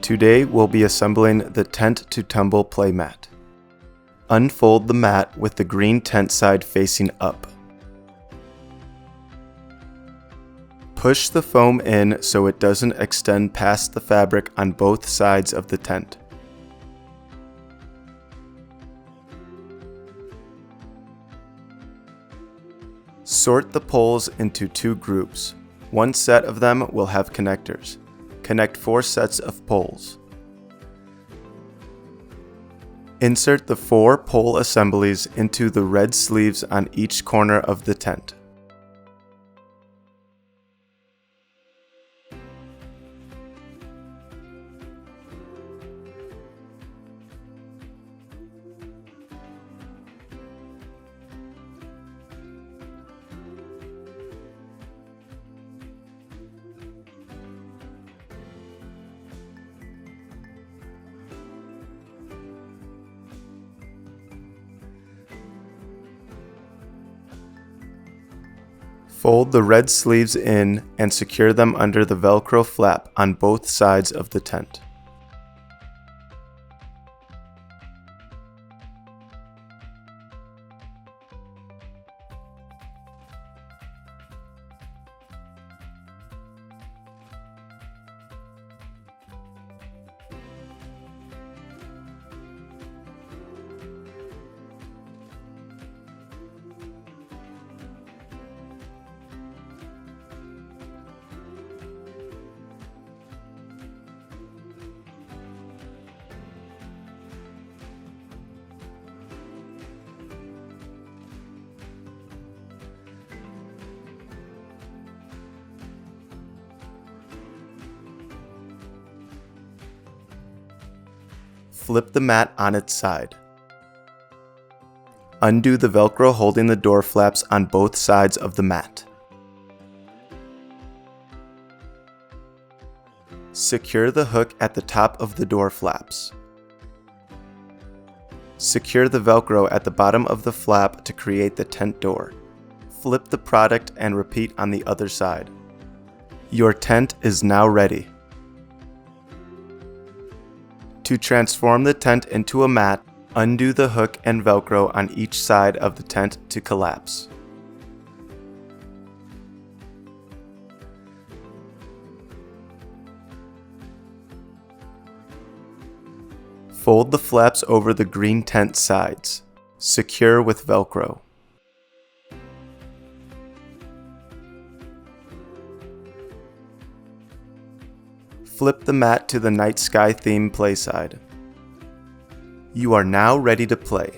Today we'll be assembling the Tent to Tumble playmat. Unfold the mat with the green tent side facing up. Push the foam in so it doesn't extend past the fabric on both sides of the tent. Sort the poles into two groups. One set of them will have connectors. Connect 4 sets of poles. Insert the 4 pole assemblies into the red sleeves on each corner of the tent. Fold the red sleeves in and secure them under the Velcro flap on both sides of the tent. Flip the mat on its side. Undo the Velcro holding the door flaps on both sides of the mat. Secure the hook at the top of the door flaps. Secure the Velcro at the bottom of the flap to create the tent door. Flip the product and repeat on the other side. Your tent is now ready. To transform the tent into a mat, undo the hook and Velcro on each side of the tent to collapse. Fold the flaps over the green tent sides. Secure with Velcro. Flip the mat to the night sky theme play side. You are now ready to play.